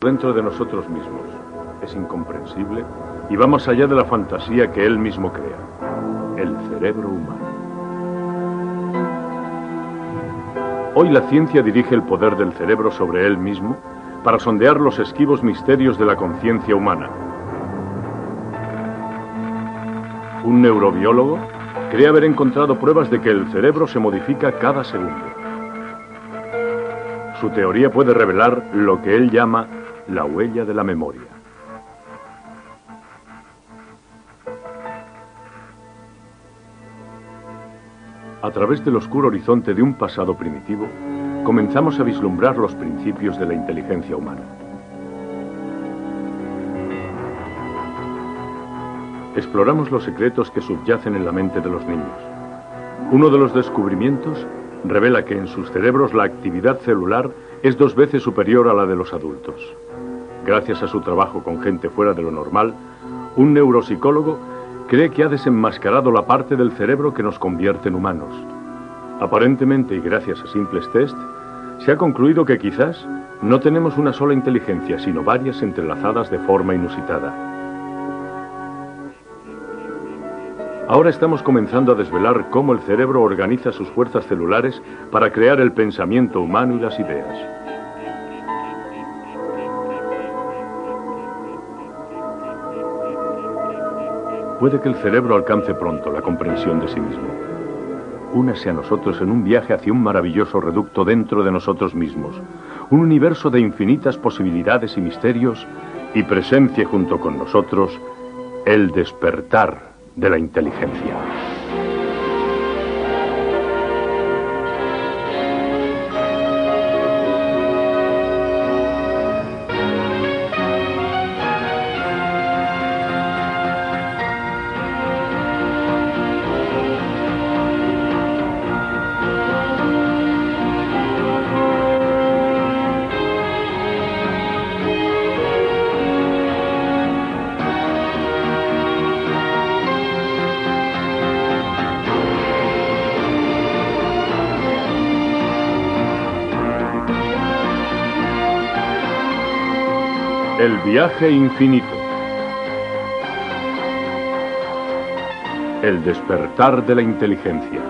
dentro de nosotros mismos. Es incomprensible y va más allá de la fantasía que él mismo crea. El cerebro humano. Hoy la ciencia dirige el poder del cerebro sobre él mismo para sondear los esquivos misterios de la conciencia humana. Un neurobiólogo cree haber encontrado pruebas de que el cerebro se modifica cada segundo. Su teoría puede revelar lo que él llama la huella de la memoria. A través del oscuro horizonte de un pasado primitivo, comenzamos a vislumbrar los principios de la inteligencia humana. Exploramos los secretos que subyacen en la mente de los niños. Uno de los descubrimientos revela que en sus cerebros la actividad celular es 2 veces superior a la de los adultos. Gracias a su trabajo con gente fuera de lo normal, un neuropsicólogo cree que ha desenmascarado la parte del cerebro que nos convierte en humanos. Aparentemente, y gracias a simples test, se ha concluido que quizás no tenemos una sola inteligencia, sino varias entrelazadas de forma inusitada. Ahora estamos comenzando a desvelar cómo el cerebro organiza sus fuerzas celulares para crear el pensamiento humano y las ideas. Puede que el cerebro alcance pronto la comprensión de sí mismo. Únase a nosotros en un viaje hacia un maravilloso reducto dentro de nosotros mismos, un universo de infinitas posibilidades y misterios, y presencie junto con nosotros el despertar de la inteligencia. El viaje infinito. El despertar de la inteligencia.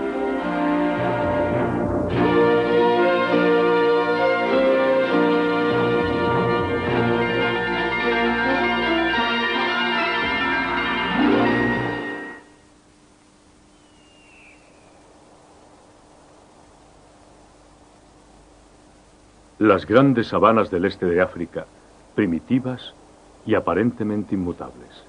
Las grandes sabanas del este de África, primitivas y aparentemente inmutables.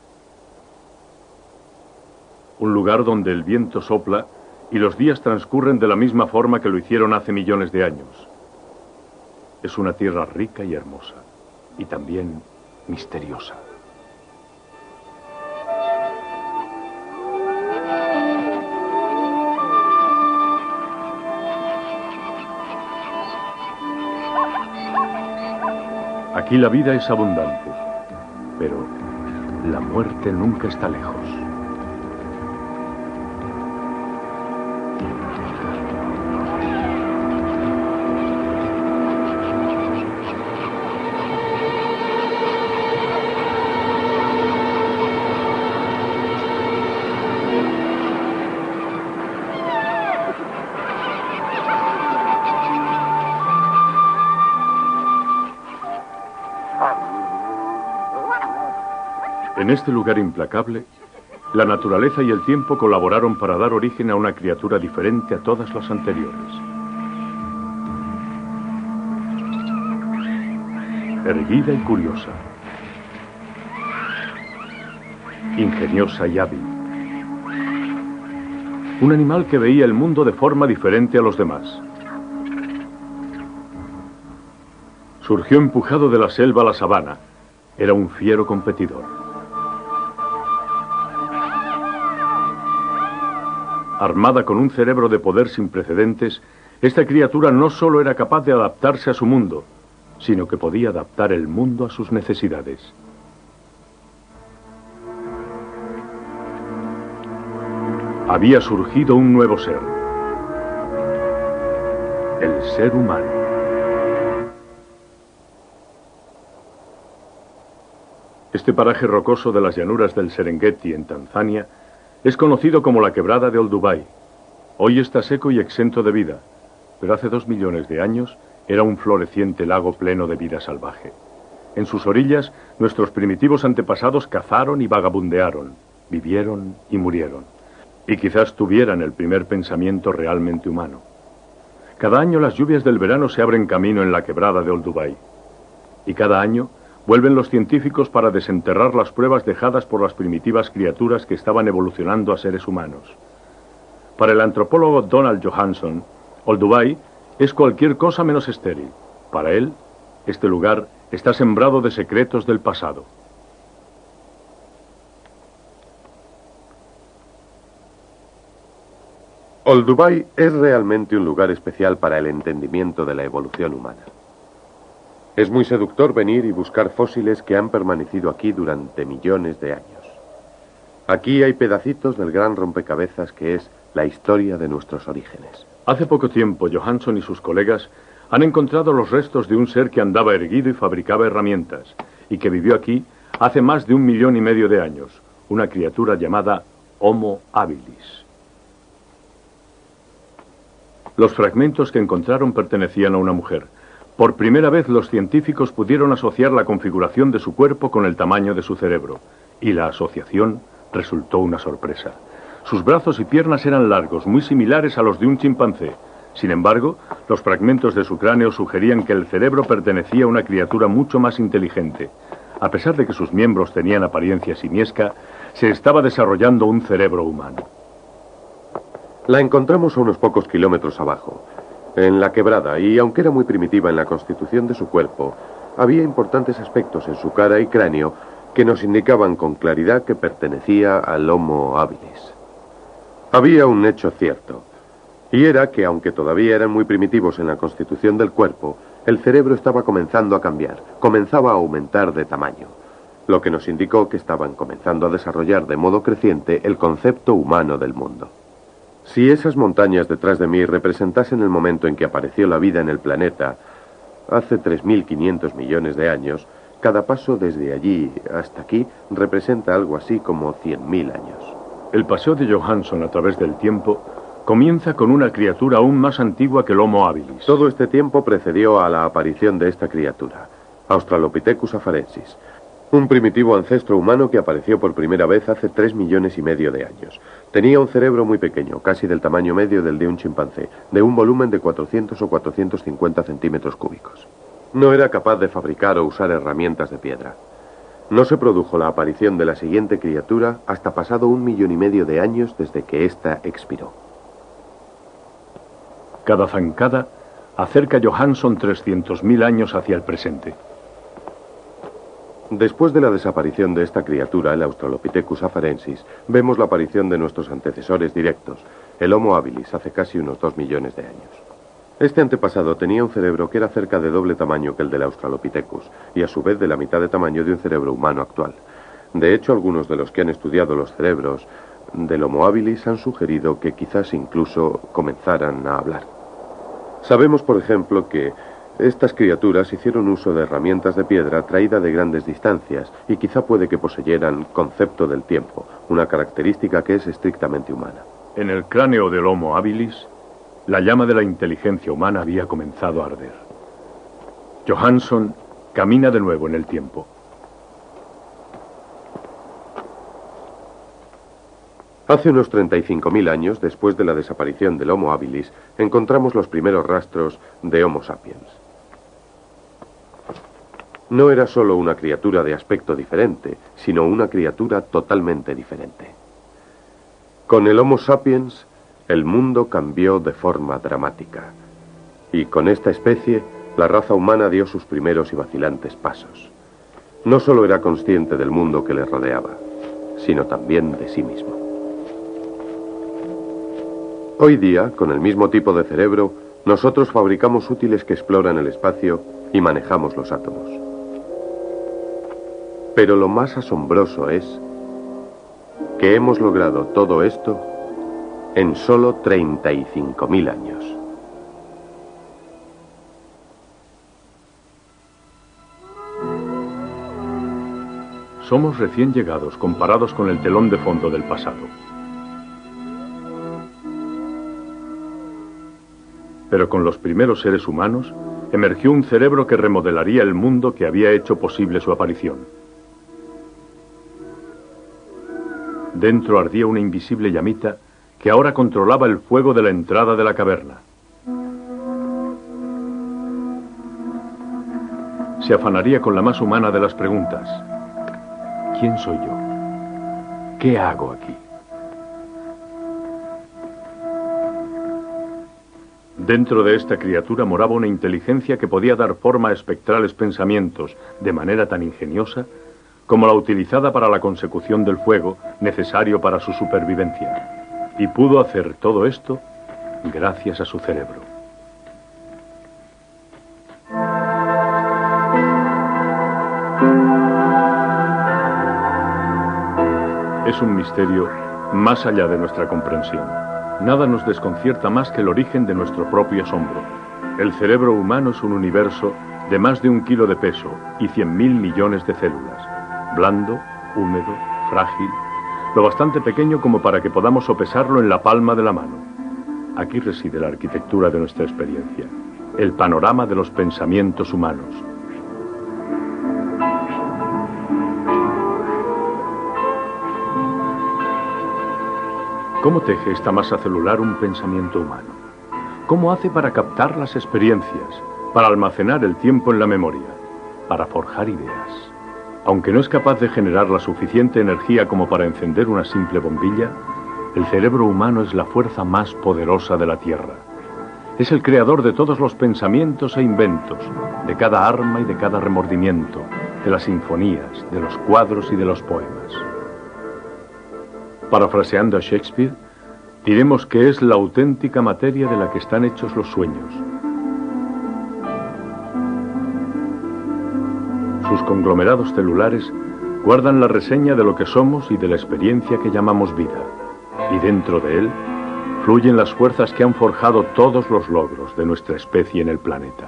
Un lugar donde el viento sopla y los días transcurren de la misma forma que lo hicieron hace millones de años. Es una tierra rica y hermosa, y también misteriosa. Aquí la vida es abundante, pero la muerte nunca está lejos. En este lugar implacable, la naturaleza y el tiempo colaboraron para dar origen a una criatura diferente a todas las anteriores. Erguida y curiosa. Ingeniosa y hábil. Un animal que veía el mundo de forma diferente a los demás. Surgió empujado de la selva a la sabana. Era un fiero competidor. Armada con un cerebro de poder sin precedentes, esta criatura no solo era capaz de adaptarse a su mundo, sino que podía adaptar el mundo a sus necesidades. Había surgido un nuevo ser, el ser humano. Este paraje rocoso de las llanuras del Serengeti en Tanzania es conocido como la quebrada de Olduvai. Hoy está seco y exento de vida, pero hace 2 millones de años era un floreciente lago pleno de vida salvaje. En sus orillas, nuestros primitivos antepasados cazaron y vagabundearon, vivieron y murieron. Y quizás tuvieran el primer pensamiento realmente humano. Cada año las lluvias del verano se abren camino en la quebrada de Olduvai. Y cada año vuelven los científicos para desenterrar las pruebas dejadas por las primitivas criaturas que estaban evolucionando a seres humanos. Para el antropólogo Donald Johanson, Olduvai es cualquier cosa menos estéril. Para él, este lugar está sembrado de secretos del pasado. Olduvai es realmente un lugar especial para el entendimiento de la evolución humana. Es muy seductor venir y buscar fósiles que han permanecido aquí durante millones de años. Aquí hay pedacitos del gran rompecabezas que es la historia de nuestros orígenes. Hace poco tiempo, Johanson y sus colegas han encontrado los restos de un ser que andaba erguido y fabricaba herramientas, y que vivió aquí hace más de 1,5 millones de años, una criatura llamada Homo habilis. Los fragmentos que encontraron pertenecían a una mujer. Por primera vez los científicos pudieron asociar la configuración de su cuerpo con el tamaño de su cerebro, y la asociación resultó una sorpresa. Sus brazos y piernas eran largos, muy similares a los de un chimpancé. Sin embargo, los fragmentos de su cráneo sugerían que el cerebro pertenecía a una criatura mucho más inteligente. A pesar de que sus miembros tenían apariencia simiesca, se estaba desarrollando un cerebro humano. La encontramos a unos pocos kilómetros abajo, en la quebrada, y aunque era muy primitiva en la constitución de su cuerpo, había importantes aspectos en su cara y cráneo que nos indicaban con claridad que pertenecía al Homo habilis. Había un hecho cierto, y era que aunque todavía eran muy primitivos en la constitución del cuerpo, el cerebro estaba comenzando a cambiar, comenzaba a aumentar de tamaño, lo que nos indicó que estaban comenzando a desarrollar de modo creciente el concepto humano del mundo. Si esas montañas detrás de mí representasen el momento en que apareció la vida en el planeta, hace 3.500 millones de años, cada paso desde allí hasta aquí representa algo así como 100.000 años. El paseo de Johanson a través del tiempo comienza con una criatura aún más antigua que el Homo habilis. Todo este tiempo precedió a la aparición de esta criatura, Australopithecus afarensis, un primitivo ancestro humano que apareció por primera vez hace 3,5 millones de años. Tenía un cerebro muy pequeño, casi del tamaño medio del de un chimpancé, de un volumen de 400 o 450 centímetros cúbicos. No era capaz de fabricar o usar herramientas de piedra. No se produjo la aparición de la siguiente criatura hasta pasado 1,5 millones de años desde que ésta expiró. Cada zancada acerca a Johanson 300.000 años hacia el presente. Después de la desaparición de esta criatura, el Australopithecus afarensis, vemos la aparición de nuestros antecesores directos, el Homo habilis, hace casi unos 2 millones de años. Este antepasado tenía un cerebro que era cerca de doble tamaño que el del Australopithecus, y a su vez de la mitad de tamaño de un cerebro humano actual. De hecho, algunos de los que han estudiado los cerebros del Homo habilis han sugerido que quizás incluso comenzaran a hablar. Sabemos, por ejemplo, que estas criaturas hicieron uso de herramientas de piedra traída de grandes distancias y quizá puede que poseyeran concepto del tiempo, una característica que es estrictamente humana. En el cráneo del Homo habilis, la llama de la inteligencia humana había comenzado a arder. Johanson camina de nuevo en el tiempo. Hace unos 35.000 años, después de la desaparición del Homo habilis, encontramos los primeros rastros de Homo sapiens. No era solo una criatura de aspecto diferente, sino una criatura totalmente diferente. Con el Homo sapiens, el mundo cambió de forma dramática. Y con esta especie, la raza humana dio sus primeros y vacilantes pasos. No solo era consciente del mundo que le rodeaba, sino también de sí mismo. Hoy día, con el mismo tipo de cerebro, nosotros fabricamos útiles que exploran el espacio y manejamos los átomos. Pero lo más asombroso es que hemos logrado todo esto en solo 35.000 años. Somos recién llegados comparados con el telón de fondo del pasado. Pero con los primeros seres humanos emergió un cerebro que remodelaría el mundo que había hecho posible su aparición. Dentro ardía una invisible llamita que ahora controlaba el fuego de la entrada de la caverna. Se afanaría con la más humana de las preguntas. ¿Quién soy yo? ¿Qué hago aquí? Dentro de esta criatura moraba una inteligencia que podía dar forma a espectrales pensamientos de manera tan ingeniosa como la utilizada para la consecución del fuego necesario para su supervivencia. Y pudo hacer todo esto gracias a su cerebro. Es un misterio más allá de nuestra comprensión. Nada nos desconcierta más que el origen de nuestro propio asombro. El cerebro humano es un universo de más de 1 kilo de peso y 100.000 millones de células. Blando, húmedo, frágil, lo bastante pequeño como para que podamos sopesarlo en la palma de la mano. Aquí reside la arquitectura de nuestra experiencia, el panorama de los pensamientos humanos. ¿Cómo teje esta masa celular un pensamiento humano? ¿Cómo hace para captar las experiencias, para almacenar el tiempo en la memoria, para forjar ideas? Aunque no es capaz de generar la suficiente energía como para encender una simple bombilla, el cerebro humano es la fuerza más poderosa de la Tierra. Es el creador de todos los pensamientos e inventos, de cada arma y de cada remordimiento, de las sinfonías, de los cuadros y de los poemas. Parafraseando a Shakespeare, diremos que es la auténtica materia de la que están hechos los sueños. Sus conglomerados celulares guardan la reseña de lo que somos y de la experiencia que llamamos vida. Y dentro de él fluyen las fuerzas que han forjado todos los logros de nuestra especie en el planeta.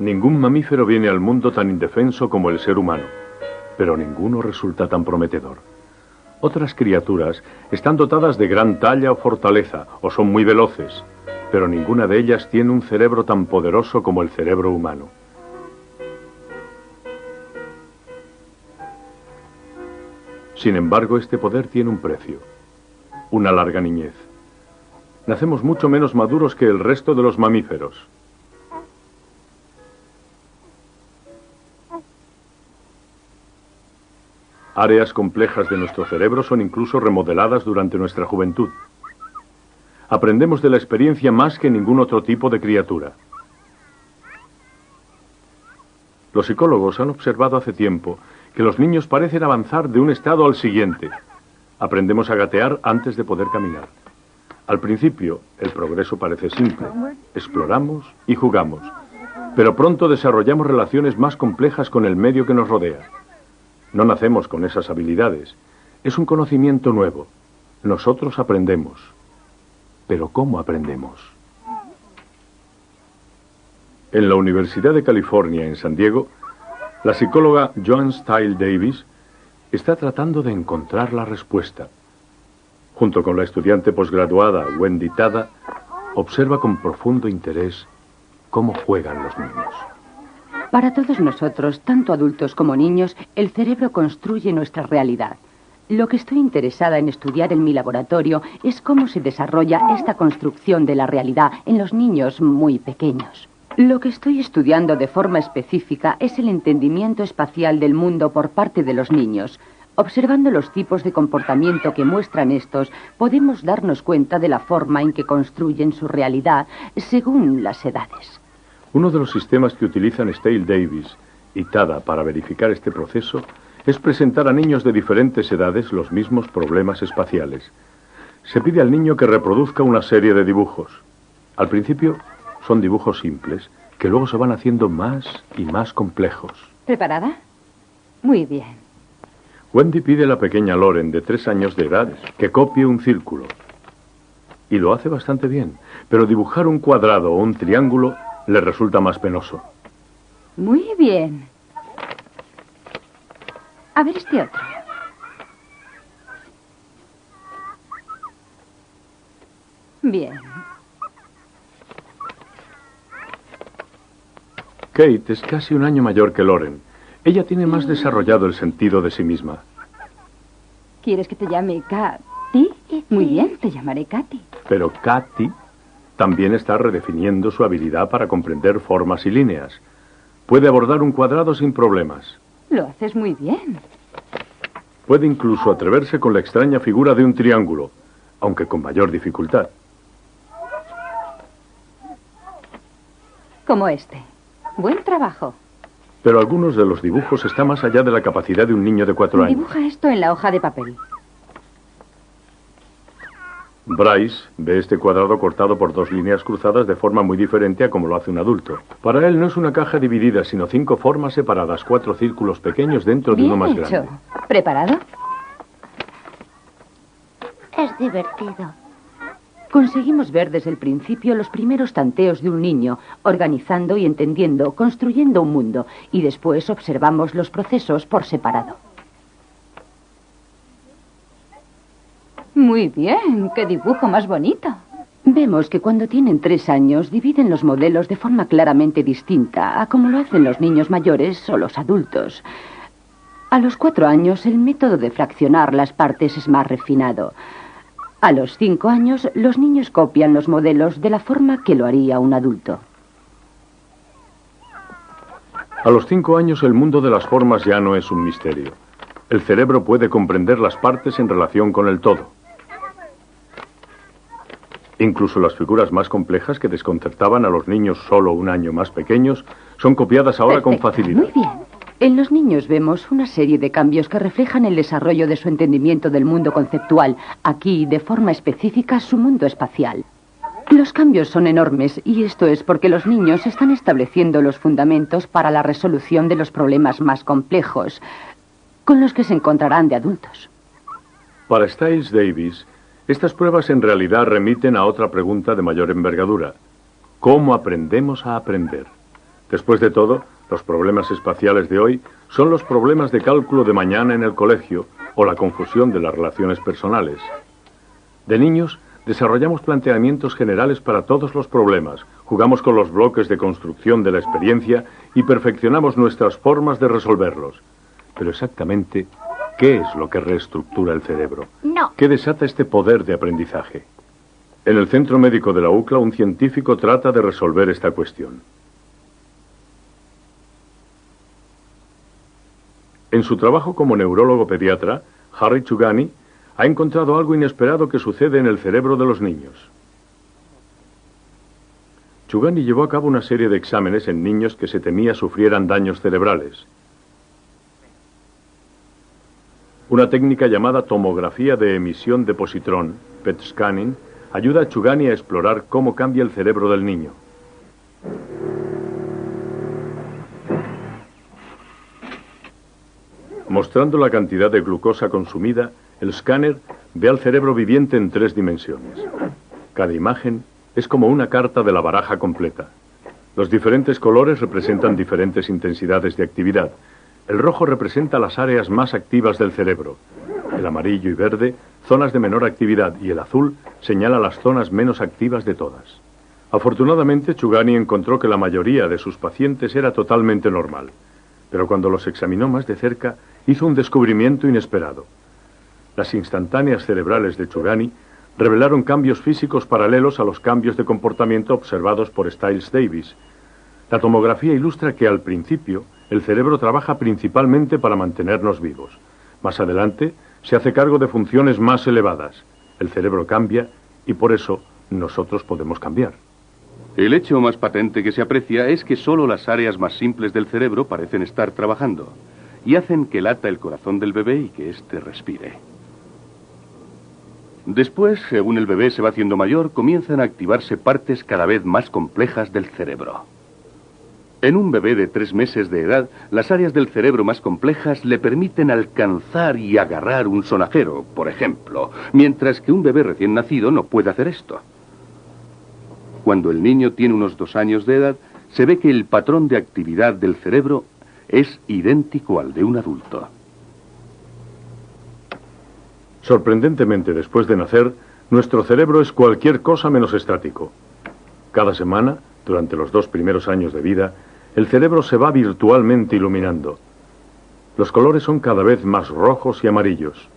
Ningún mamífero viene al mundo tan indefenso como el ser humano, pero ninguno resulta tan prometedor. Otras criaturas están dotadas de gran talla o fortaleza, o son muy veloces, pero ninguna de ellas tiene un cerebro tan poderoso como el cerebro humano. Sin embargo, este poder tiene un precio, una larga niñez. Nacemos mucho menos maduros que el resto de los mamíferos. Áreas complejas de nuestro cerebro son incluso remodeladas durante nuestra juventud. Aprendemos de la experiencia más que ningún otro tipo de criatura. Los psicólogos han observado hace tiempo que los niños parecen avanzar de un estado al siguiente. Aprendemos a gatear antes de poder caminar. Al principio, el progreso parece simple. Exploramos y jugamos. Pero pronto desarrollamos relaciones más complejas con el medio que nos rodea. No nacemos con esas habilidades. Es un conocimiento nuevo. Nosotros aprendemos. Pero ¿cómo aprendemos? En la Universidad de California, en San Diego, la psicóloga Joan Stile Davis está tratando de encontrar la respuesta. Junto con la estudiante posgraduada Wendy Tada, observa con profundo interés cómo juegan los niños. Para todos nosotros, tanto adultos como niños, el cerebro construye nuestra realidad. Lo que estoy interesada en estudiar en mi laboratorio es cómo se desarrolla esta construcción de la realidad en los niños muy pequeños. Lo que estoy estudiando de forma específica es el entendimiento espacial del mundo por parte de los niños. Observando los tipos de comportamiento que muestran estos, podemos darnos cuenta de la forma en que construyen su realidad según las edades. Uno de los sistemas que utilizan Stile Davis y Tada para verificar este proceso es presentar a niños de diferentes edades los mismos problemas espaciales. Se pide al niño que reproduzca una serie de dibujos. Al principio son dibujos simples, que luego se van haciendo más y más complejos. ¿Preparada? Muy bien. Wendy pide a la pequeña Lauren, de 3 años de edad, que copie un círculo. Y lo hace bastante bien, pero dibujar un cuadrado o un triángulo le resulta más penoso. Muy bien. A ver este otro. Bien. Kate es casi un año mayor que Lauren. Ella tiene más desarrollado el sentido de sí misma. ¿Quieres que te llame Katy? Muy bien, te llamaré Katy. Pero Katy también está redefiniendo su habilidad para comprender formas y líneas. Puede abordar un cuadrado sin problemas. Lo haces muy bien. Puede incluso atreverse con la extraña figura de un triángulo, aunque con mayor dificultad. Como este. Buen trabajo. Pero algunos de los dibujos están más allá de la capacidad de un niño de 4 años. Dibuja esto en la hoja de papel. Bryce ve este cuadrado cortado por 2 líneas cruzadas de forma muy diferente a como lo hace un adulto. Para él no es una caja dividida, sino 5 formas separadas, 4 círculos pequeños dentro de uno más grande. ¿Preparado? Es divertido. Conseguimos ver desde el principio los primeros tanteos de un niño, organizando y entendiendo, construyendo un mundo, y después observamos los procesos por separado. Muy bien, qué dibujo más bonito. Vemos que cuando tienen 3 años dividen los modelos de forma claramente distinta a como lo hacen los niños mayores o los adultos. A los 4 años el método de fraccionar las partes es más refinado. A los 5 años, los niños copian los modelos de la forma que lo haría un adulto. A los 5 años, el mundo de las formas ya no es un misterio. El cerebro puede comprender las partes en relación con el todo. Incluso las figuras más complejas que desconcertaban a los niños solo un año más pequeños son copiadas ahora con facilidad. Muy bien. En los niños vemos una serie de cambios que reflejan el desarrollo de su entendimiento del mundo conceptual, aquí, de forma específica, su mundo espacial. Los cambios son enormes y esto es porque los niños están estableciendo los fundamentos para la resolución de los problemas más complejos, con los que se encontrarán de adultos. Para Styles Davis, estas pruebas en realidad remiten a otra pregunta de mayor envergadura. ¿Cómo aprendemos a aprender? Después de todo, los problemas espaciales de hoy son los problemas de cálculo de mañana en el colegio o la confusión de las relaciones personales. De niños, desarrollamos planteamientos generales para todos los problemas, jugamos con los bloques de construcción de la experiencia y perfeccionamos nuestras formas de resolverlos. Pero exactamente, ¿qué es lo que reestructura el cerebro? No. ¿Qué desata este poder de aprendizaje? En el Centro Médico de la UCLA, un científico trata de resolver esta cuestión. En su trabajo como neurólogo pediatra, Harry Chugani ha encontrado algo inesperado que sucede en el cerebro de los niños. Chugani llevó a cabo una serie de exámenes en niños que se temía sufrieran daños cerebrales. Una técnica llamada tomografía de emisión de positrón, PET scanning, ayuda a Chugani a explorar cómo cambia el cerebro del niño. Mostrando la cantidad de glucosa consumida, el escáner ve al cerebro viviente en 3 dimensiones. Cada imagen es como una carta de la baraja completa. Los diferentes colores representan diferentes intensidades de actividad. El rojo representa las áreas más activas del cerebro. El amarillo y verde, zonas de menor actividad, y el azul señala las zonas menos activas de todas. Afortunadamente, Chugani encontró que la mayoría de sus pacientes era totalmente normal. Pero cuando los examinó más de cerca, hizo un descubrimiento inesperado. Las instantáneas cerebrales de Chugani revelaron cambios físicos paralelos a los cambios de comportamiento observados por Styles Davis. La tomografía ilustra que al principio el cerebro trabaja principalmente para mantenernos vivos. Más adelante se hace cargo de funciones más elevadas. El cerebro cambia y por eso nosotros podemos cambiar. El hecho más patente que se aprecia es que solo las áreas más simples del cerebro parecen estar trabajando y hacen que lata el corazón del bebé y que éste respire. Después, según el bebé se va haciendo mayor, comienzan a activarse partes cada vez más complejas del cerebro. En un bebé de 3 meses de edad, las áreas del cerebro más complejas le permiten alcanzar y agarrar un sonajero, por ejemplo, mientras que un bebé recién nacido no puede hacer esto. Cuando el niño tiene unos 2 años de edad, se ve que el patrón de actividad del cerebro es idéntico al de un adulto. Sorprendentemente, después de nacer, nuestro cerebro es cualquier cosa menos estático. Cada semana, durante los 2 primeros años de vida, el cerebro se va virtualmente iluminando. Los colores son cada vez más rojos y amarillos.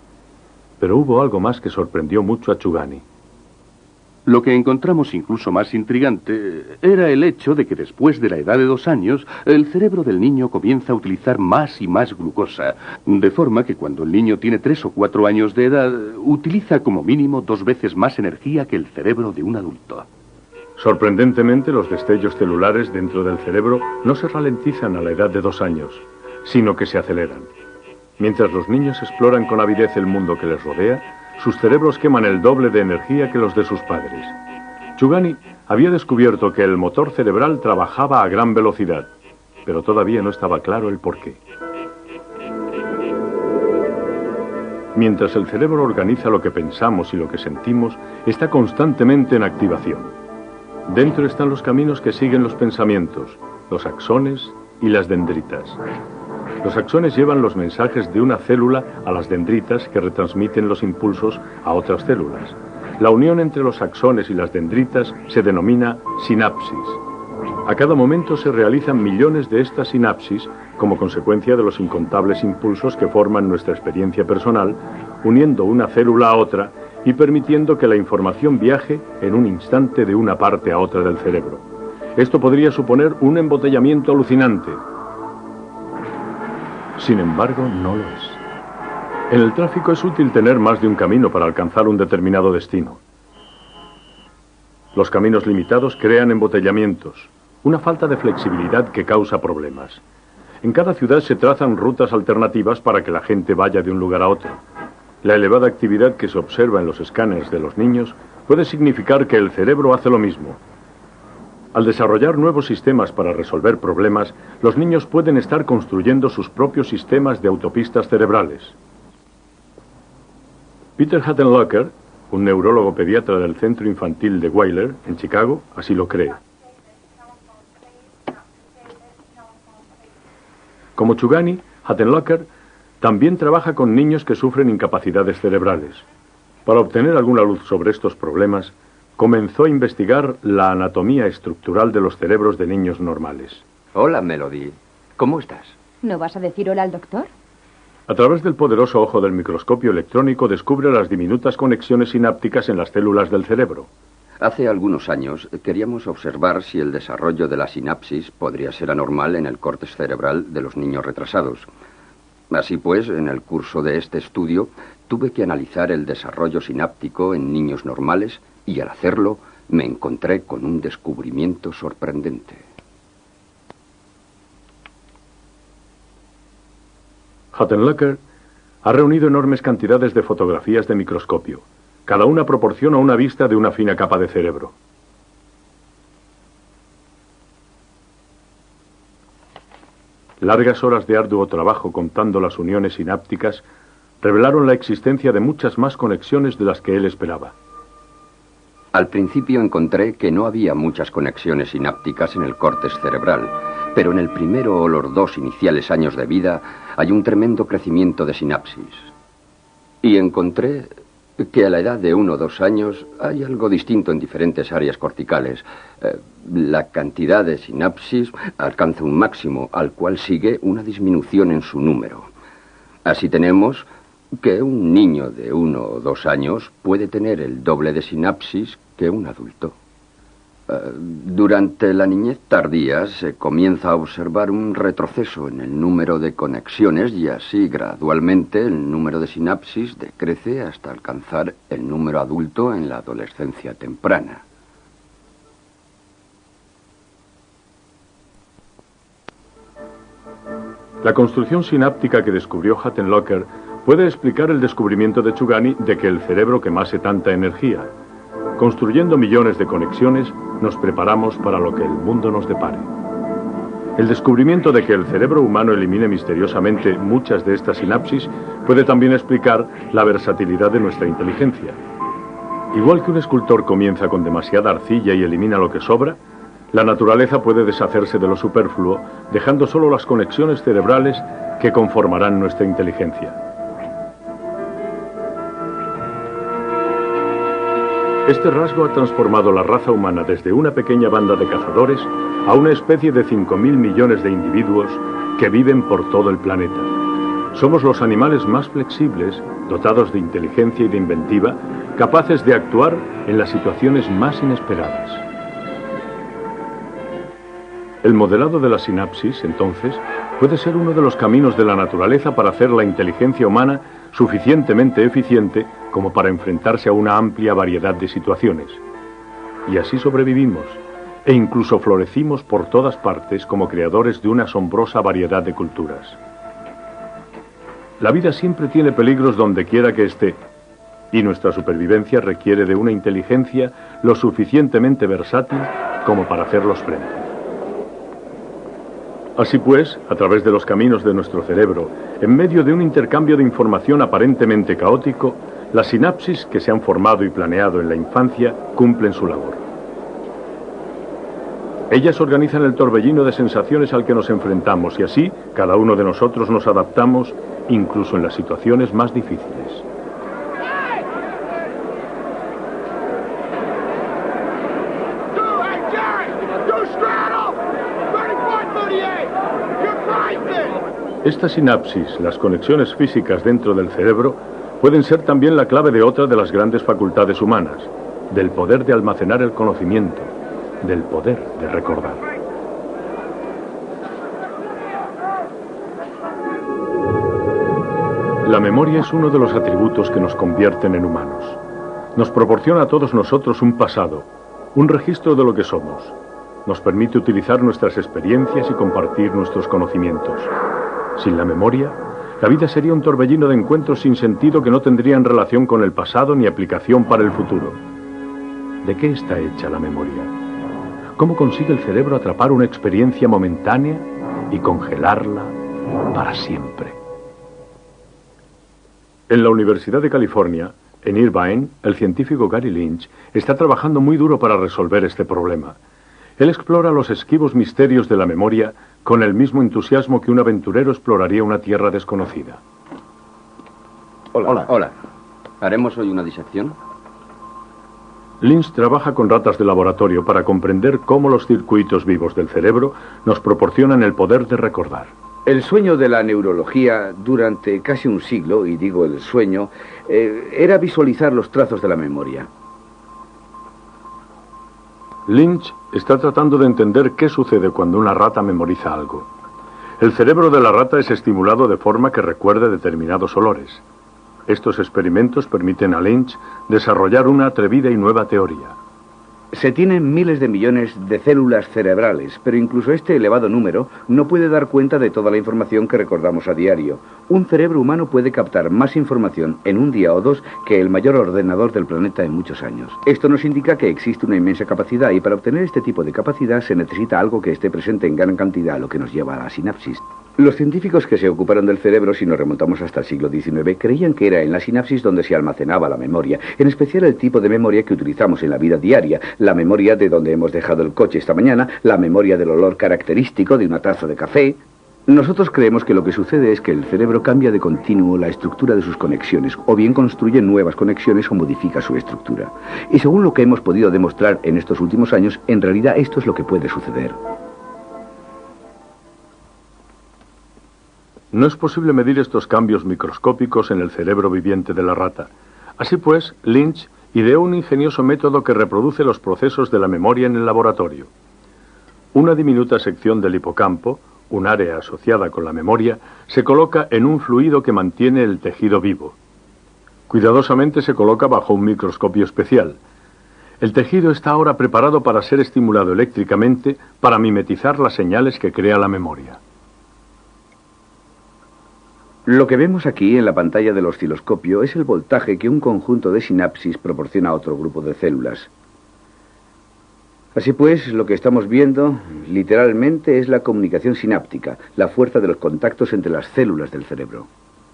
Pero hubo algo más que sorprendió mucho a Chugani. Lo que encontramos incluso más intrigante era el hecho de que después de la edad de 2 años, el cerebro del niño comienza a utilizar más y más glucosa, de forma que cuando el niño tiene 3 o 4 años de edad, utiliza como mínimo 2 veces más energía que el cerebro de un adulto. Sorprendentemente, los destellos celulares dentro del cerebro no se ralentizan a la edad de 2 años, sino que se aceleran. Mientras los niños exploran con avidez el mundo que les rodea, sus cerebros queman el doble de energía que los de sus padres. Chugani había descubierto que el motor cerebral trabajaba a gran velocidad, pero todavía no estaba claro el porqué. Mientras el cerebro organiza lo que pensamos y lo que sentimos, está constantemente en activación. Dentro están los caminos que siguen los pensamientos, los axones y las dendritas. Los axones llevan los mensajes de una célula a las dendritas que retransmiten los impulsos a otras células. La unión entre los axones y las dendritas se denomina sinapsis. A cada momento se realizan millones de estas sinapsis como consecuencia de los incontables impulsos que forman nuestra experiencia personal, uniendo una célula a otra y permitiendo que la información viaje en un instante de una parte a otra del cerebro. Esto podría suponer un embotellamiento alucinante. Sin embargo, no lo es. En el tráfico es útil tener más de un camino para alcanzar un determinado destino. Los caminos limitados crean embotellamientos, una falta de flexibilidad que causa problemas. En cada ciudad se trazan rutas alternativas para que la gente vaya de un lugar a otro. La elevada actividad que se observa en los escáneres de los niños puede significar que el cerebro hace lo mismo. Al desarrollar nuevos sistemas para resolver problemas, los niños pueden estar construyendo sus propios sistemas de autopistas cerebrales. Peter Hattenlocker, un neurólogo pediatra del Centro Infantil de Weiler, en Chicago, así lo cree. Como Chugani, Hattenlocker también trabaja con niños que sufren incapacidades cerebrales. Para obtener alguna luz sobre estos problemas, comenzó a investigar la anatomía estructural de los cerebros de niños normales. Hola, Melody. ¿Cómo estás? ¿No vas a decir hola al doctor? A través del poderoso ojo del microscopio electrónico descubre las diminutas conexiones sinápticas en las células del cerebro. Hace algunos años queríamos observar si el desarrollo de la sinapsis podría ser anormal en el córtex cerebral de los niños retrasados. Así pues, en el curso de este estudio, tuve que analizar el desarrollo sináptico en niños normales y al hacerlo me encontré con un descubrimiento sorprendente. Hattenlocker Ha reunido enormes cantidades de fotografías de microscopio. Cada una proporciona una vista de una fina capa de cerebro. Largas horas de arduo trabajo contando las uniones sinápticas revelaron la existencia de muchas más conexiones de las que él esperaba. Al principio encontré que no había muchas conexiones sinápticas en el córtex cerebral, pero en el primero o los 2 iniciales años de vida hay un tremendo crecimiento de sinapsis. Y encontré que a la edad de 1 o 2 años hay algo distinto en diferentes áreas corticales. La cantidad de sinapsis alcanza un máximo, al cual sigue una disminución en su número. Así tenemos que un niño de 1 o 2 años puede tener el doble de sinapsis que un adulto. Durante la niñez tardía se comienza a observar un retroceso en el número de conexiones y así gradualmente el número de sinapsis decrece hasta alcanzar el número adulto en la adolescencia temprana. La construcción sináptica que descubrió Huttenlocher puede explicar el descubrimiento de Chugani de que el cerebro quemase tanta energía. Construyendo millones de conexiones, nos preparamos para lo que el mundo nos depare. El descubrimiento de que el cerebro humano elimine misteriosamente muchas de estas sinapsis puede también explicar la versatilidad de nuestra inteligencia. Igual que un escultor comienza con demasiada arcilla y elimina lo que sobra, la naturaleza puede deshacerse de lo superfluo, dejando solo las conexiones cerebrales que conformarán nuestra inteligencia. Este rasgo ha transformado la raza humana desde una pequeña banda de cazadores a una especie de 5.000 millones de individuos que viven por todo el planeta. Somos los animales más flexibles, dotados de inteligencia y de inventiva, capaces de actuar en las situaciones más inesperadas. El modelado de la sinapsis, entonces, puede ser uno de los caminos de la naturaleza para hacer la inteligencia humana suficientemente eficiente como para enfrentarse a una amplia variedad de situaciones. Y así sobrevivimos, e incluso florecimos por todas partes como creadores de una asombrosa variedad de culturas. La vida siempre tiene peligros donde quiera que esté, y nuestra supervivencia requiere de una inteligencia lo suficientemente versátil como para hacerlos frente. Así pues, a través de los caminos de nuestro cerebro, en medio de un intercambio de información aparentemente caótico, las sinapsis que se han formado y planeado en la infancia cumplen su labor. Ellas organizan el torbellino de sensaciones al que nos enfrentamos y así cada uno de nosotros nos adaptamos incluso en las situaciones más difíciles. Estas sinapsis, las conexiones físicas dentro del cerebro, pueden ser también la clave de otra de las grandes facultades humanas, del poder de almacenar el conocimiento, del poder de recordar. La memoria es uno de los atributos que nos convierten en humanos. Nos proporciona a todos nosotros un pasado, un registro de lo que somos. Nos permite utilizar nuestras experiencias y compartir nuestros conocimientos. Sin la memoria, la vida sería un torbellino de encuentros sin sentido que no tendrían relación con el pasado ni aplicación para el futuro. ¿De qué está hecha la memoria? ¿Cómo consigue el cerebro atrapar una experiencia momentánea y congelarla para siempre? En la Universidad de California, en Irvine, el científico Gary Lynch está trabajando muy duro para resolver este problema. Él explora los esquivos misterios de la memoria con el mismo entusiasmo que un aventurero exploraría una tierra desconocida. Hola. ¿Haremos hoy una disección? Lynch trabaja con ratas de laboratorio para comprender cómo los circuitos vivos del cerebro nos proporcionan el poder de recordar. El sueño de la neurología durante casi un siglo, y digo el sueño, era visualizar los trazos de la memoria. Lynch está tratando de entender qué sucede cuando una rata memoriza algo. El cerebro de la rata es estimulado de forma que recuerde determinados olores. Estos experimentos permiten a Lynch desarrollar una atrevida y nueva teoría. Se tienen miles de millones de células cerebrales, pero incluso este elevado número no puede dar cuenta de toda la información que recordamos a diario. Un cerebro humano puede captar más información en un día o dos que el mayor ordenador del planeta en muchos años. Esto nos indica que existe una inmensa capacidad y para obtener este tipo de capacidad se necesita algo que esté presente en gran cantidad, lo que nos lleva a la sinapsis. Los científicos que se ocuparon del cerebro, si nos remontamos hasta el siglo XIX, creían que era en la sinapsis donde se almacenaba la memoria, en especial el tipo de memoria que utilizamos en la vida diaria, la memoria de donde hemos dejado el coche esta mañana, la memoria del olor característico de una taza de café. Nosotros creemos que lo que sucede es que el cerebro cambia de continuo la estructura de sus conexiones, o bien construye nuevas conexiones o modifica su estructura. Y según lo que hemos podido demostrar en estos últimos años, en realidad esto es lo que puede suceder. No es posible medir estos cambios microscópicos en el cerebro viviente de la rata. Así pues, Lynch ideó un ingenioso método que reproduce los procesos de la memoria en el laboratorio. Una diminuta sección del hipocampo, un área asociada con la memoria, se coloca en un fluido que mantiene el tejido vivo. Cuidadosamente se coloca bajo un microscopio especial. El tejido está ahora preparado para ser estimulado eléctricamente para mimetizar las señales que crea la memoria. Lo que vemos aquí en la pantalla del osciloscopio es el voltaje que un conjunto de sinapsis proporciona a otro grupo de células. Así pues, lo que estamos viendo, literalmente, es la comunicación sináptica, la fuerza de los contactos entre las células del cerebro.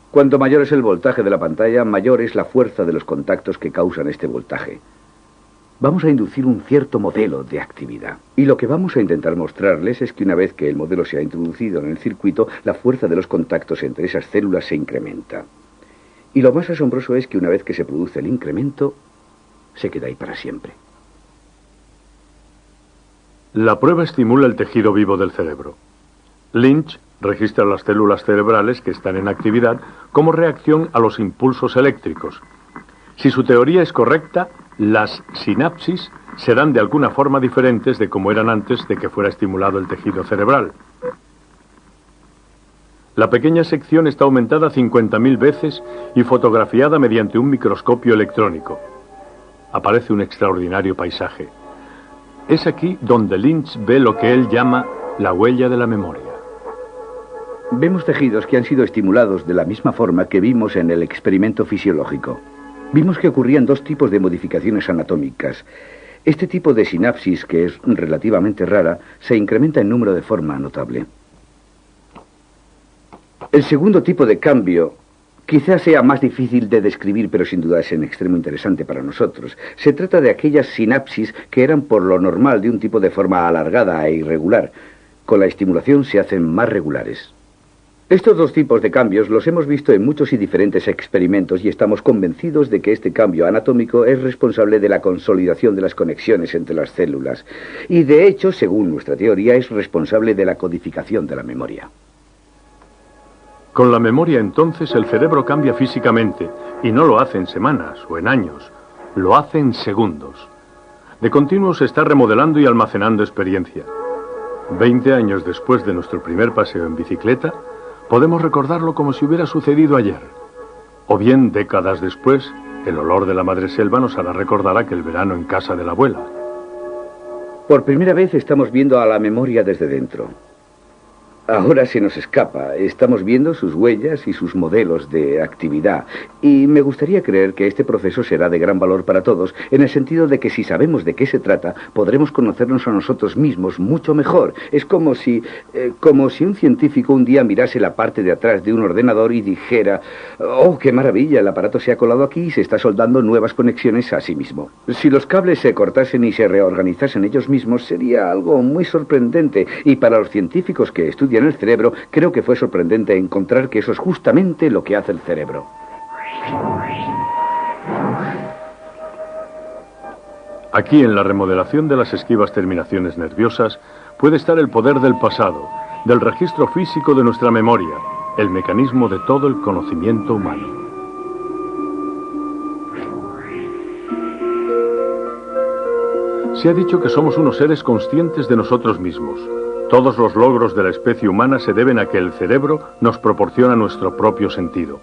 Cuanto mayor es el voltaje de la pantalla, mayor es la fuerza de los contactos que causan este voltaje. Vamos a inducir un cierto modelo de actividad. Y lo que vamos a intentar mostrarles es que una vez que el modelo se ha introducido en el circuito, la fuerza de los contactos entre esas células se incrementa. Y lo más asombroso es que una vez que se produce el incremento, se queda ahí para siempre. La prueba estimula el tejido vivo del cerebro. Lynch registra las células cerebrales que están en actividad como reacción a los impulsos eléctricos. Si su teoría es correcta, las sinapsis serán de alguna forma diferentes de como eran antes de que fuera estimulado el tejido cerebral. La pequeña sección está aumentada 50.000 veces y fotografiada mediante un microscopio electrónico. Aparece un extraordinario paisaje. Es aquí donde Lynch ve lo que él llama la huella de la memoria. Vemos tejidos que han sido estimulados de la misma forma que vimos en el experimento fisiológico. Vimos que ocurrían dos tipos de modificaciones anatómicas. Este tipo de sinapsis, que es relativamente rara, se incrementa en número de forma notable. El segundo tipo de cambio quizás sea más difícil de describir, pero sin duda es en extremo interesante para nosotros. Se trata de aquellas sinapsis que eran por lo normal de un tipo de forma alargada e irregular. Con la estimulación se hacen más regulares. Estos dos tipos de cambios los hemos visto en muchos y diferentes experimentos y estamos convencidos de que este cambio anatómico es responsable de la consolidación de las conexiones entre las células. Y de hecho, según nuestra teoría, es responsable de la codificación de la memoria. Con la memoria, entonces, el cerebro cambia físicamente, y no lo hace en semanas o en años, lo hace en segundos. De continuo se está remodelando y almacenando experiencia. 20 años después de nuestro primer paseo en bicicleta, podemos recordarlo como si hubiera sucedido ayer. O bien, décadas después, el olor de la madreselva nos hará recordar aquel verano en casa de la abuela. Por primera vez estamos viendo a la memoria desde dentro. Ahora se nos escapa. Estamos viendo sus huellas y sus modelos de actividad. Y me gustaría creer que este proceso será de gran valor para todos, en el sentido de que si sabemos de qué se trata, podremos conocernos a nosotros mismos mucho mejor. Es como si un científico un día mirase la parte de atrás de un ordenador y dijera: «Oh, qué maravilla, el aparato se ha colado aquí y se está soldando nuevas conexiones a sí mismo». Si los cables se cortasen y se reorganizasen ellos mismos, sería algo muy sorprendente. Y para los científicos que estudian el cerebro, creo que fue sorprendente encontrar que eso es justamente lo que hace el cerebro. Aquí, en la remodelación de las esquivas terminaciones nerviosas, puede estar el poder del pasado, del registro físico de nuestra memoria, el mecanismo de todo el conocimiento humano. Se ha dicho que somos unos seres conscientes de nosotros mismos. Todos los logros de la especie humana se deben a que el cerebro nos proporciona nuestro propio sentido.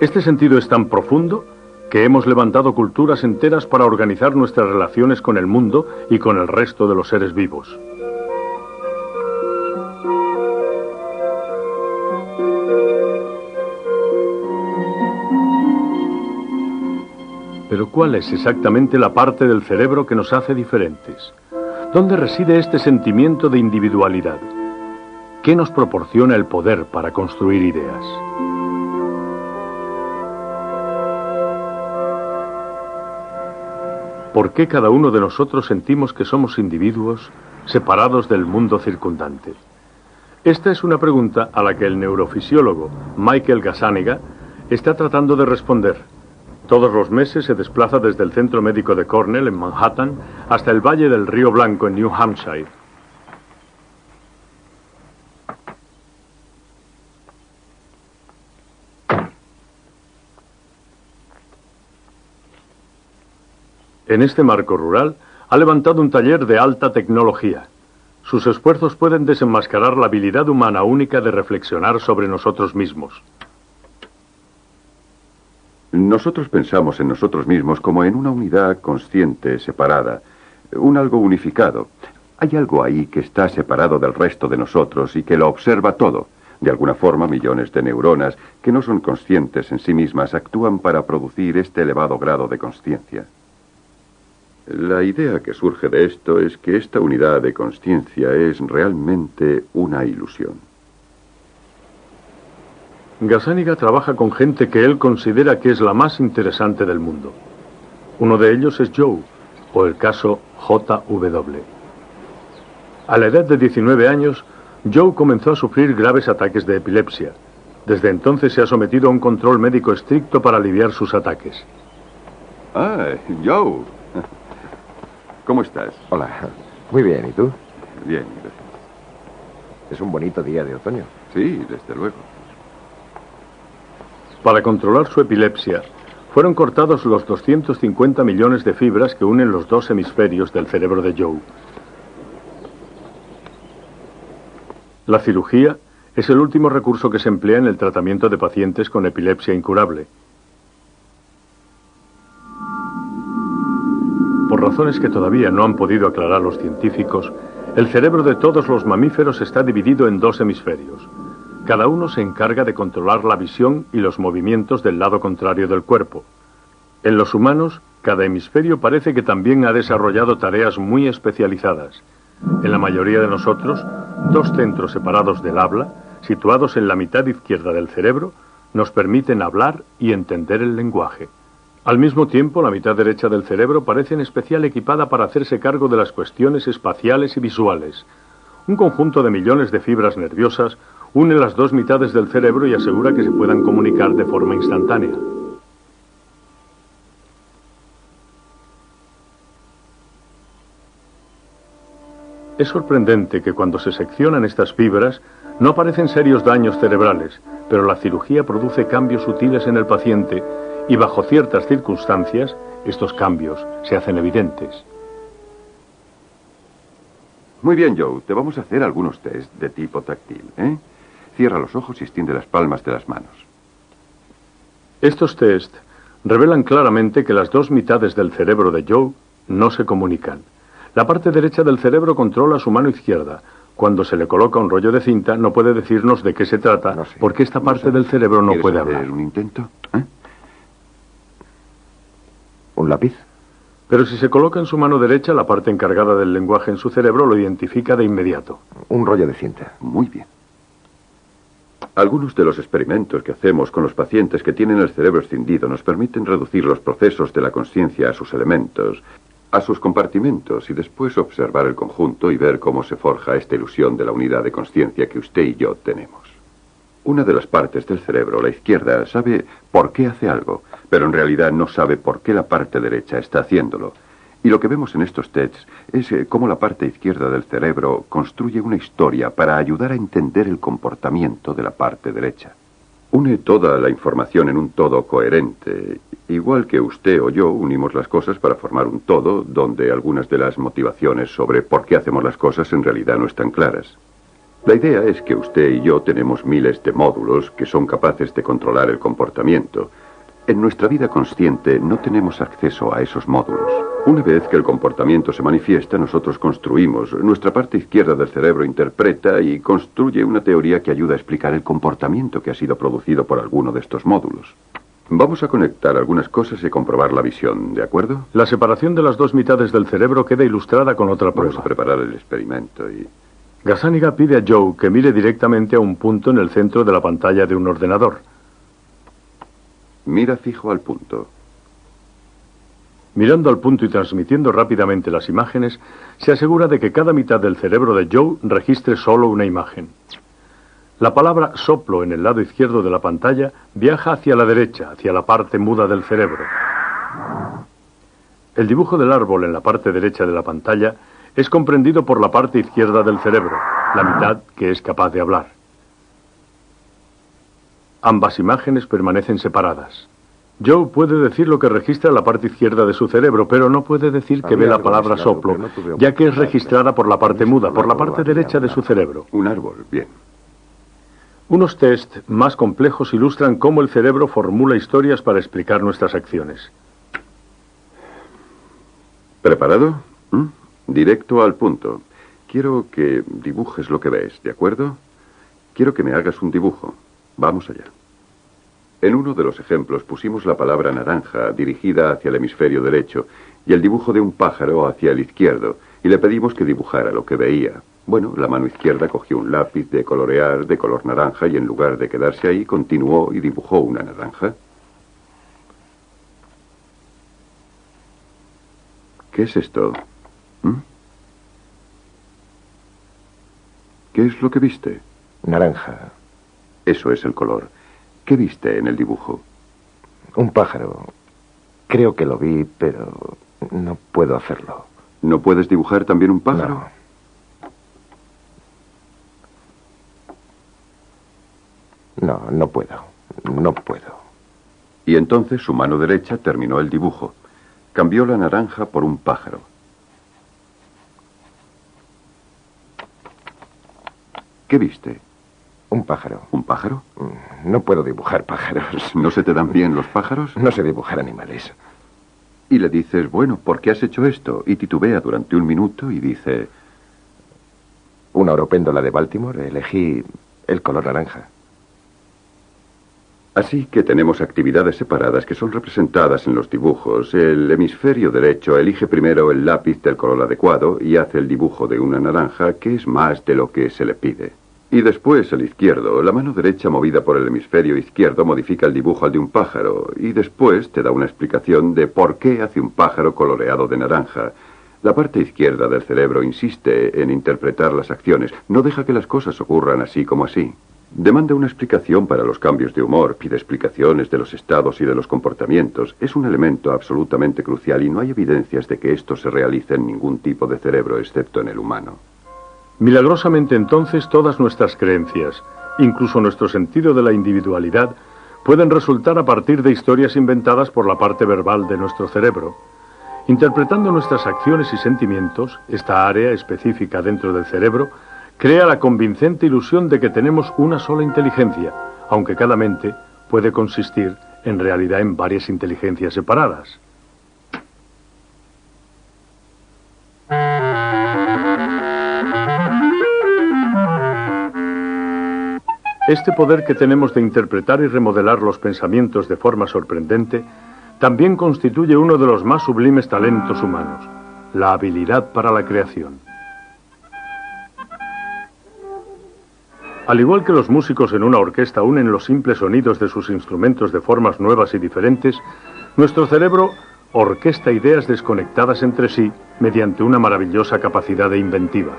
Este sentido es tan profundo que hemos levantado culturas enteras para organizar nuestras relaciones con el mundo y con el resto de los seres vivos. Pero ¿cuál es exactamente la parte del cerebro que nos hace diferentes? ¿Dónde reside este sentimiento de individualidad? ¿Qué nos proporciona el poder para construir ideas? ¿Por qué cada uno de nosotros sentimos que somos individuos separados del mundo circundante? Esta es una pregunta a la que el neurofisiólogo Michael Gazzaniga está tratando de responder. Todos los meses se desplaza desde el Centro Médico de Cornell, en Manhattan, hasta el Valle del Río Blanco, en New Hampshire. En este marco rural, ha levantado un taller de alta tecnología. Sus esfuerzos pueden desenmascarar la habilidad humana única de reflexionar sobre nosotros mismos. Nosotros pensamos en nosotros mismos como en una unidad consciente, separada, un algo unificado. Hay algo ahí que está separado del resto de nosotros y que lo observa todo. De alguna forma, millones de neuronas que no son conscientes en sí mismas actúan para producir este elevado grado de consciencia. La idea que surge de esto es que esta unidad de consciencia es realmente una ilusión. Gazzaniga trabaja con gente que él considera que es la más interesante del mundo. Uno de ellos es Joe, o el caso JW. A la edad de 19 años, Joe comenzó a sufrir graves ataques de epilepsia. Desde entonces se ha sometido a un control médico estricto para aliviar sus ataques. Ah, Joe. ¿Cómo estás? Hola. Muy bien, ¿y tú? Bien, gracias. Es un bonito día de otoño. Sí, desde luego. Para controlar su epilepsia, fueron cortados los 250 millones de fibras que unen los dos hemisferios del cerebro de Joe. La cirugía es el último recurso que se emplea en el tratamiento de pacientes con epilepsia incurable. Por razones que todavía no han podido aclarar los científicos, el cerebro de todos los mamíferos está dividido en dos hemisferios. Cada uno se encarga de controlar la visión y los movimientos del lado contrario del cuerpo. En los humanos, cada hemisferio parece que también ha desarrollado tareas muy especializadas. En la mayoría de nosotros, dos centros separados del habla, situados en la mitad izquierda del cerebro, nos permiten hablar y entender el lenguaje. Al mismo tiempo, la mitad derecha del cerebro parece en especial equipada para hacerse cargo de las cuestiones espaciales y visuales. Un conjunto de millones de fibras nerviosas une las dos mitades del cerebro y asegura que se puedan comunicar de forma instantánea. Es sorprendente que cuando se seccionan estas fibras no aparecen serios daños cerebrales, pero la cirugía produce cambios sutiles en el paciente y bajo ciertas circunstancias estos cambios se hacen evidentes. Muy bien, Joe. Te vamos a hacer algunos test de tipo táctil, ¿eh? Cierra los ojos y extiende las palmas de las manos. Estos test revelan claramente que las dos mitades del cerebro de Joe no se comunican. La parte derecha del cerebro controla su mano izquierda. Cuando se le coloca un rollo de cinta, no puede decirnos de qué se trata, no sé, porque esta parte del cerebro no puede hablar. ¿Quieres hacer un intento? ¿Un lápiz? Pero si se coloca en su mano derecha, la parte encargada del lenguaje en su cerebro lo identifica de inmediato. Un rollo de cinta. Muy bien. Algunos de los experimentos que hacemos con los pacientes que tienen el cerebro escindido nos permiten reducir los procesos de la consciencia a sus elementos, a sus compartimentos, y después observar el conjunto y ver cómo se forja esta ilusión de la unidad de consciencia que usted y yo tenemos. Una de las partes del cerebro, la izquierda, sabe por qué hace algo, pero en realidad no sabe por qué la parte derecha está haciéndolo. Y lo que vemos en estos tests es cómo la parte izquierda del cerebro construye una historia para ayudar a entender el comportamiento de la parte derecha. Une toda la información en un todo coherente, igual que usted o yo unimos las cosas para formar un todo donde algunas de las motivaciones sobre por qué hacemos las cosas en realidad no están claras. La idea es que usted y yo tenemos miles de módulos que son capaces de controlar el comportamiento. En nuestra vida consciente no tenemos acceso a esos módulos. Una vez que el comportamiento se manifiesta, nosotros construimos. Nuestra parte izquierda del cerebro interpreta y construye una teoría que ayuda a explicar el comportamiento que ha sido producido por alguno de estos módulos. Vamos a conectar algunas cosas y comprobar la visión, ¿de acuerdo? La separación de las dos mitades del cerebro queda ilustrada con otra prueba. Vamos a preparar el experimento y... Gazzaniga pide a Joe que mire directamente a un punto en el centro de la pantalla de un ordenador. Mira fijo al punto. Mirando al punto y transmitiendo rápidamente las imágenes, se asegura de que cada mitad del cerebro de Joe registre solo una imagen. La palabra soplo en el lado izquierdo de la pantalla viaja hacia la derecha, hacia la parte muda del cerebro. El dibujo del árbol en la parte derecha de la pantalla es comprendido por la parte izquierda del cerebro, la mitad que es capaz de hablar. Ambas imágenes permanecen separadas. Joe puede decir lo que registra la parte izquierda de su cerebro, pero no puede decir que ve la palabra soplo, ya que es registrada por la parte muda, por la parte derecha de su cerebro. Un árbol, bien. Unos test más complejos ilustran cómo el cerebro formula historias para explicar nuestras acciones. ¿Preparado? Directo al punto. Quiero que dibujes lo que ves, ¿de acuerdo? Quiero que me hagas un dibujo. Vamos allá. En uno de los ejemplos pusimos la palabra naranja dirigida hacia el hemisferio derecho y el dibujo de un pájaro hacia el izquierdo, y le pedimos que dibujara lo que veía. Bueno, la mano izquierda cogió un lápiz de colorear de color naranja y en lugar de quedarse ahí, continuó y dibujó una naranja. ¿Qué es esto? ¿Qué es lo que viste? Naranja. Eso es el color. ¿Qué viste en el dibujo? Un pájaro. Creo que lo vi, pero no puedo hacerlo. ¿No puedes dibujar también un pájaro? No puedo. No puedo. Y entonces su mano derecha terminó el dibujo. Cambió la naranja por un pájaro. ¿Qué viste? Un pájaro. ¿Un pájaro? No puedo dibujar pájaros. ¿No se te dan bien los pájaros? No sé dibujar animales. Y le dices, bueno, ¿por qué has hecho esto? Y titubea durante un minuto y dice... Una oropéndola de Baltimore. Elegí el color naranja. Así que tenemos actividades separadas que son representadas en los dibujos. El hemisferio derecho elige primero el lápiz del color adecuado y hace el dibujo de una naranja, que es más de lo que se le pide. Y después el izquierdo, la mano derecha movida por el hemisferio izquierdo modifica el dibujo al de un pájaro y después te da una explicación de por qué hace un pájaro coloreado de naranja. La parte izquierda del cerebro insiste en interpretar las acciones, no deja que las cosas ocurran así como así. Demanda una explicación para los cambios de humor, pide explicaciones de los estados y de los comportamientos. Es un elemento absolutamente crucial y no hay evidencias de que esto se realice en ningún tipo de cerebro excepto en el humano. Milagrosamente entonces todas nuestras creencias, incluso nuestro sentido de la individualidad, pueden resultar a partir de historias inventadas por la parte verbal de nuestro cerebro. Interpretando nuestras acciones y sentimientos, esta área específica dentro del cerebro crea la convincente ilusión de que tenemos una sola inteligencia, aunque cada mente puede consistir en realidad en varias inteligencias separadas. Este poder que tenemos de interpretar y remodelar los pensamientos de forma sorprendente también constituye uno de los más sublimes talentos humanos, la habilidad para la creación. Al igual que los músicos en una orquesta unen los simples sonidos de sus instrumentos de formas nuevas y diferentes, nuestro cerebro orquesta ideas desconectadas entre sí mediante una maravillosa capacidad de inventiva.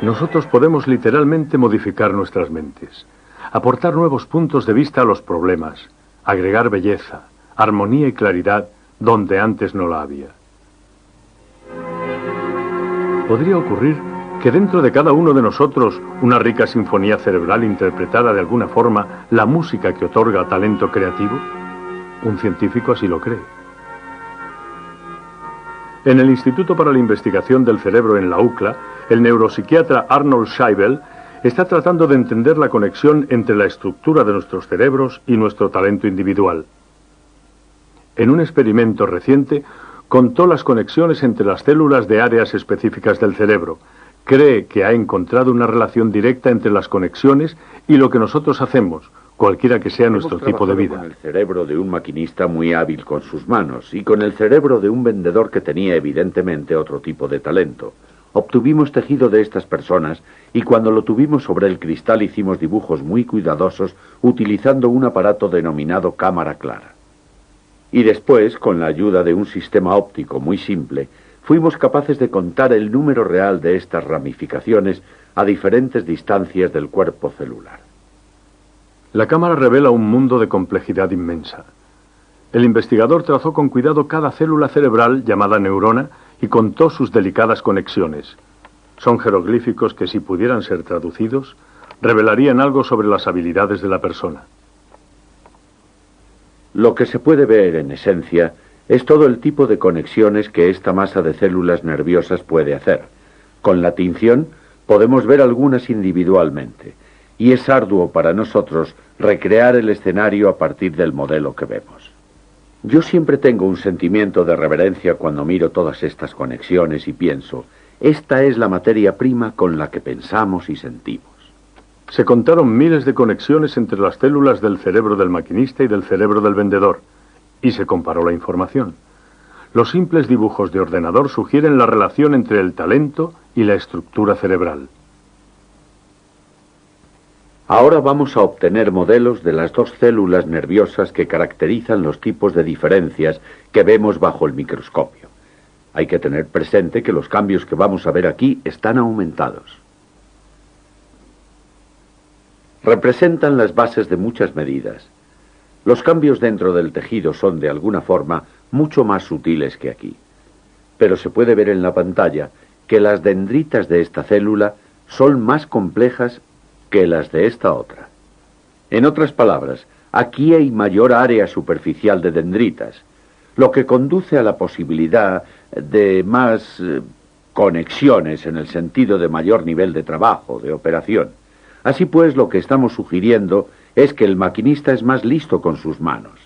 Nosotros podemos literalmente modificar nuestras mentes, aportar nuevos puntos de vista a los problemas, agregar belleza, armonía y claridad donde antes no la había. Podría ocurrir que dentro de cada uno de nosotros una rica sinfonía cerebral interpretada de alguna forma la música que otorga talento creativo. Un científico así lo cree. En el Instituto para la Investigación del Cerebro en la UCLA, el neuropsiquiatra Arnold Scheibel está tratando de entender la conexión entre la estructura de nuestros cerebros y nuestro talento individual. En un experimento reciente, contó las conexiones entre las células de áreas específicas del cerebro. Cree que ha encontrado una relación directa entre las conexiones y lo que nosotros hacemos, cualquiera que sea nuestro tipo de vida. Con el cerebro de un maquinista muy hábil con sus manos y con el cerebro de un vendedor que tenía evidentemente otro tipo de talento. Obtuvimos tejido de estas personas y cuando lo tuvimos sobre el cristal hicimos dibujos muy cuidadosos utilizando un aparato denominado cámara clara. Y después, con la ayuda de un sistema óptico muy simple, fuimos capaces de contar el número real de estas ramificaciones a diferentes distancias del cuerpo celular. La cámara revela un mundo de complejidad inmensa. El investigador trazó con cuidado cada célula cerebral llamada neurona y contó sus delicadas conexiones. Son jeroglíficos que, si pudieran ser traducidos, revelarían algo sobre las habilidades de la persona. Lo que se puede ver, en esencia, es todo el tipo de conexiones que esta masa de células nerviosas puede hacer. Con la tinción podemos ver algunas individualmente, y es arduo para nosotros recrear el escenario a partir del modelo que vemos. Yo siempre tengo un sentimiento de reverencia cuando miro todas estas conexiones y pienso, esta es la materia prima con la que pensamos y sentimos. Se contaron miles de conexiones entre las células del cerebro del maquinista y del cerebro del vendedor, y se comparó la información. Los simples dibujos de ordenador sugieren la relación entre el talento y la estructura cerebral. Ahora vamos a obtener modelos de las dos células nerviosas que caracterizan los tipos de diferencias que vemos bajo el microscopio. Hay que tener presente que los cambios que vamos a ver aquí están aumentados. Representan las bases de muchas medidas. Los cambios dentro del tejido son, de alguna forma, mucho más sutiles que aquí. Pero se puede ver en la pantalla que las dendritas de esta célula son más complejas que las de esta otra. En otras palabras, aquí hay mayor área superficial de dendritas, lo que conduce a la posibilidad de más conexiones en el sentido de mayor nivel de trabajo, de operación. Así pues, lo que estamos sugiriendo es que el maquinista es más listo con sus manos.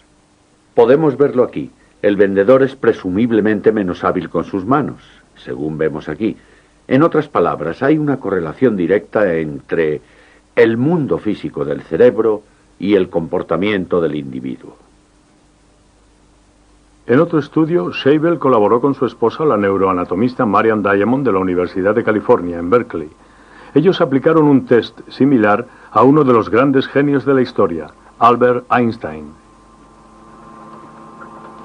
Podemos verlo aquí. El vendedor es presumiblemente menos hábil con sus manos, según vemos aquí. En otras palabras, hay una correlación directa entre el mundo físico del cerebro y el comportamiento del individuo. En otro estudio, Scheibel colaboró con su esposa, la neuroanatomista Marian Diamond de la Universidad de California, en Berkeley. Ellos aplicaron un test similar a uno de los grandes genios de la historia, Albert Einstein.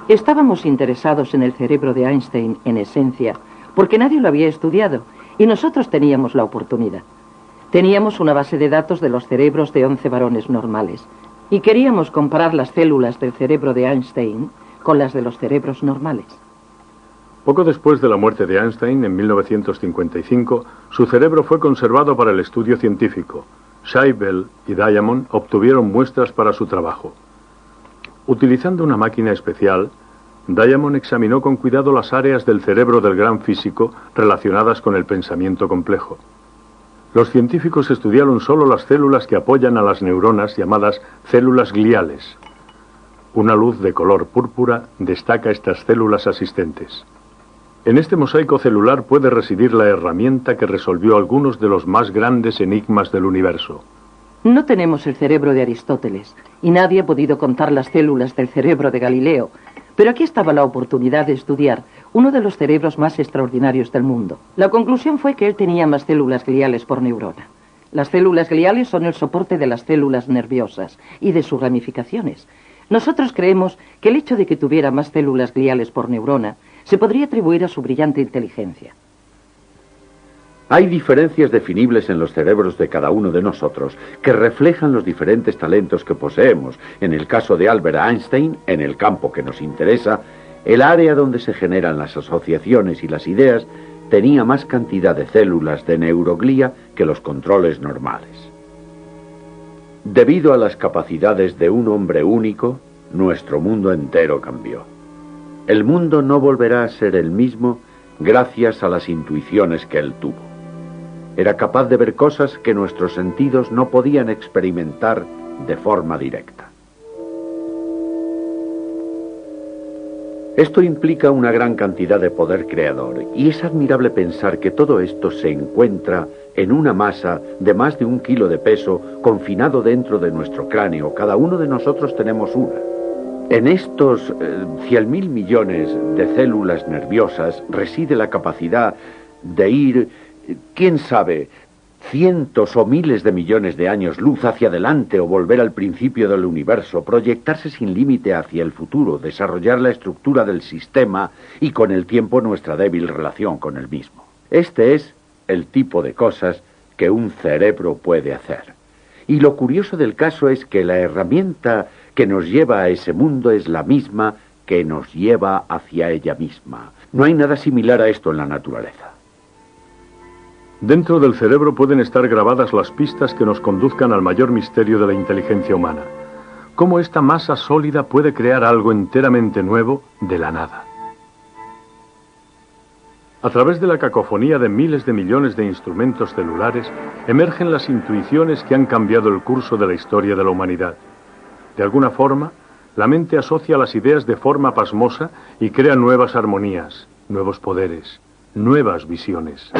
Estábamos interesados en el cerebro de Einstein, en esencia, porque nadie lo había estudiado, y nosotros teníamos la oportunidad. Teníamos una base de datos de los cerebros de 11 varones normales, y queríamos comparar las células del cerebro de Einstein con las de los cerebros normales. Poco después de la muerte de Einstein, en 1955, su cerebro fue conservado para el estudio científico. Scheibel y Diamond obtuvieron muestras para su trabajo. Utilizando una máquina especial, Diamond examinó con cuidado las áreas del cerebro del gran físico relacionadas con el pensamiento complejo. Los científicos estudiaron solo las células que apoyan a las neuronas llamadas células gliales. Una luz de color púrpura destaca estas células asistentes. En este mosaico celular puede residir la herramienta que resolvió algunos de los más grandes enigmas del universo. No tenemos el cerebro de Aristóteles, y nadie ha podido contar las células del cerebro de Galileo, pero aquí estaba la oportunidad de estudiar uno de los cerebros más extraordinarios del mundo. La conclusión fue que él tenía más células gliales por neurona. Las células gliales son el soporte de las células nerviosas y de sus ramificaciones. Nosotros creemos que el hecho de que tuviera más células gliales por neurona se podría atribuir a su brillante inteligencia. Hay diferencias definibles en los cerebros de cada uno de nosotros que reflejan los diferentes talentos que poseemos. En el caso de Albert Einstein, en el campo que nos interesa, el área donde se generan las asociaciones y las ideas tenía más cantidad de células de neuroglía que los controles normales. Debido a las capacidades de un hombre único, nuestro mundo entero cambió. El mundo no volverá a ser el mismo gracias a las intuiciones que él tuvo. Era capaz de ver cosas que nuestros sentidos no podían experimentar de forma directa. Esto implica una gran cantidad de poder creador, y es admirable pensar que todo esto se encuentra en una masa de más de 1 kilo de peso confinado dentro de nuestro cráneo. Cada uno de nosotros tenemos una. En estos 100.000 millones de células nerviosas reside la capacidad de ir, quién sabe, cientos o miles de millones de años luz hacia adelante o volver al principio del universo, proyectarse sin límite hacia el futuro, desarrollar la estructura del sistema y con el tiempo nuestra débil relación con el mismo. Este es el tipo de cosas que un cerebro puede hacer. Y lo curioso del caso es que la herramienta que nos lleva a ese mundo es la misma que nos lleva hacia ella misma. No hay nada similar a esto en la naturaleza. Dentro del cerebro pueden estar grabadas las pistas que nos conduzcan al mayor misterio de la inteligencia humana. Cómo esta masa sólida puede crear algo enteramente nuevo de la nada. A través de la cacofonía de miles de millones de instrumentos celulares, emergen las intuiciones que han cambiado el curso de la historia de la humanidad. De alguna forma, la mente asocia las ideas de forma pasmosa y crea nuevas armonías, nuevos poderes, nuevas visiones.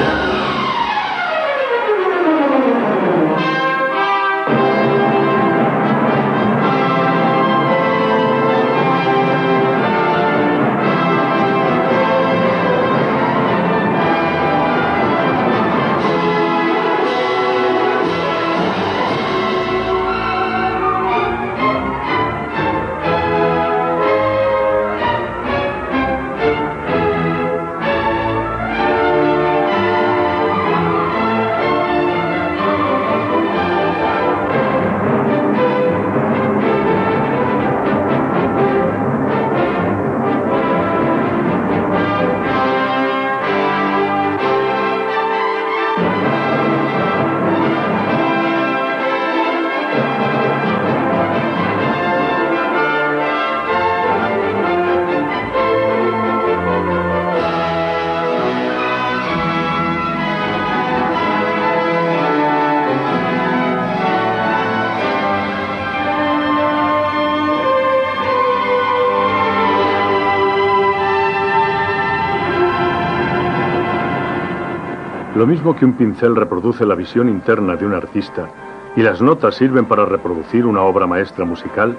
Lo mismo que un pincel reproduce la visión interna de un artista y las notas sirven para reproducir una obra maestra musical,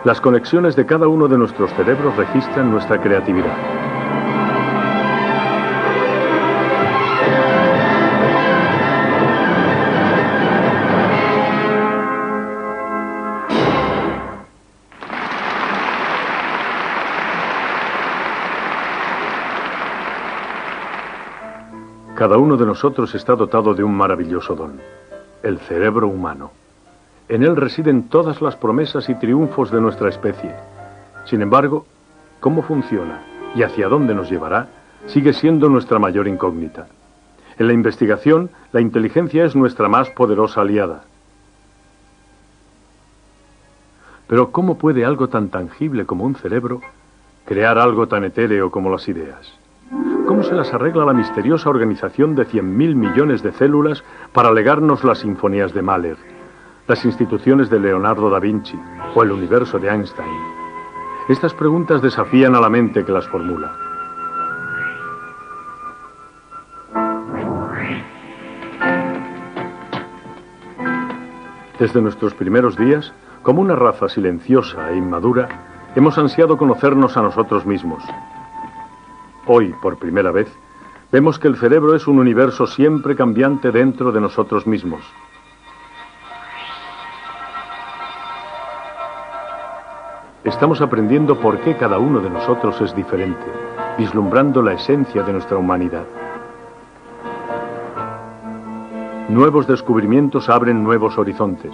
las conexiones de cada uno de nuestros cerebros registran nuestra creatividad. Cada uno de nosotros está dotado de un maravilloso don, el cerebro humano. En él residen todas las promesas y triunfos de nuestra especie. Sin embargo, cómo funciona y hacia dónde nos llevará sigue siendo nuestra mayor incógnita. En la investigación, la inteligencia es nuestra más poderosa aliada. Pero ¿cómo puede algo tan tangible como un cerebro crear algo tan etéreo como las ideas? ¿Cómo se las arregla la misteriosa organización de 100.000 millones de células para legarnos las sinfonías de Mahler, las instituciones de Leonardo da Vinci o el universo de Einstein? Estas preguntas desafían a la mente que las formula. Desde nuestros primeros días, como una raza silenciosa e inmadura, hemos ansiado conocernos a nosotros mismos. Hoy, por primera vez, vemos que el cerebro es un universo siempre cambiante dentro de nosotros mismos. Estamos aprendiendo por qué cada uno de nosotros es diferente, vislumbrando la esencia de nuestra humanidad. Nuevos descubrimientos abren nuevos horizontes.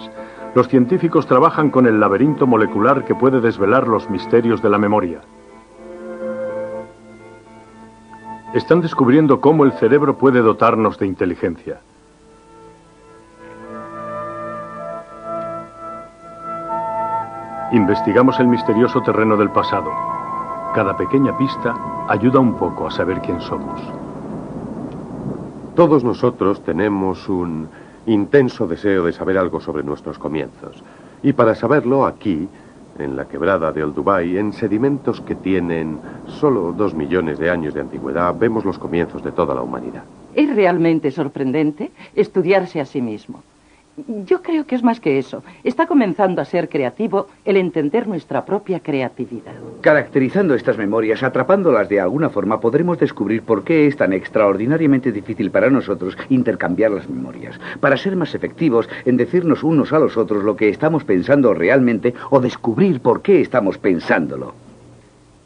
Los científicos trabajan con el laberinto molecular que puede desvelar los misterios de la memoria. Están descubriendo cómo el cerebro puede dotarnos de inteligencia. Investigamos el misterioso terreno del pasado. Cada pequeña pista ayuda un poco a saber quién somos. Todos nosotros tenemos un intenso deseo de saber algo sobre nuestros comienzos. Y para saberlo, aquí, en la quebrada de Olduvai, en sedimentos que tienen solo 2 millones de años de antigüedad, vemos los comienzos de toda la humanidad. Es realmente sorprendente estudiarse a sí mismo. Yo creo que es más que eso. Está comenzando a ser creativo el entender nuestra propia creatividad. Caracterizando estas memorias, atrapándolas de alguna forma, podremos descubrir por qué es tan extraordinariamente difícil para nosotros intercambiar las memorias. Para ser más efectivos en decirnos unos a los otros lo que estamos pensando realmente o descubrir por qué estamos pensándolo.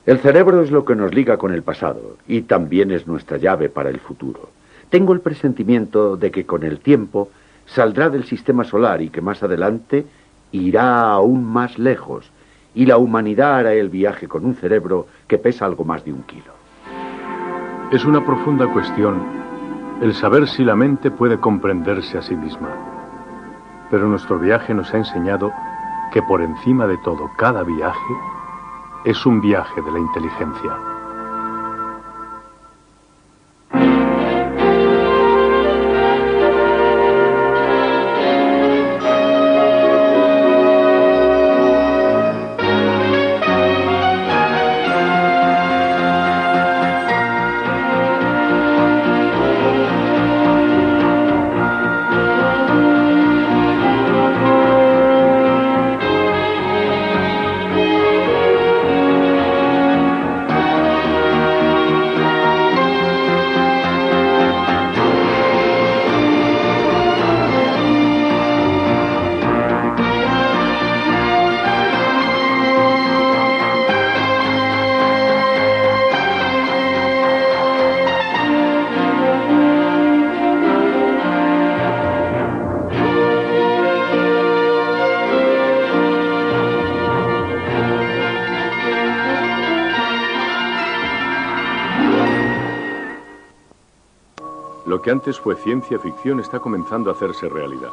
El cerebro es lo que nos liga con el pasado y también es nuestra llave para el futuro. Tengo el presentimiento de que con el tiempo saldrá del sistema solar y que más adelante irá aún más lejos, y la humanidad hará el viaje con un cerebro que pesa algo más de 1 kilo. Es una profunda cuestión el saber si la mente puede comprenderse a sí misma. Pero nuestro viaje nos ha enseñado que por encima de todo, cada viaje es un viaje de la inteligencia. Lo que antes fue ciencia ficción está comenzando a hacerse realidad.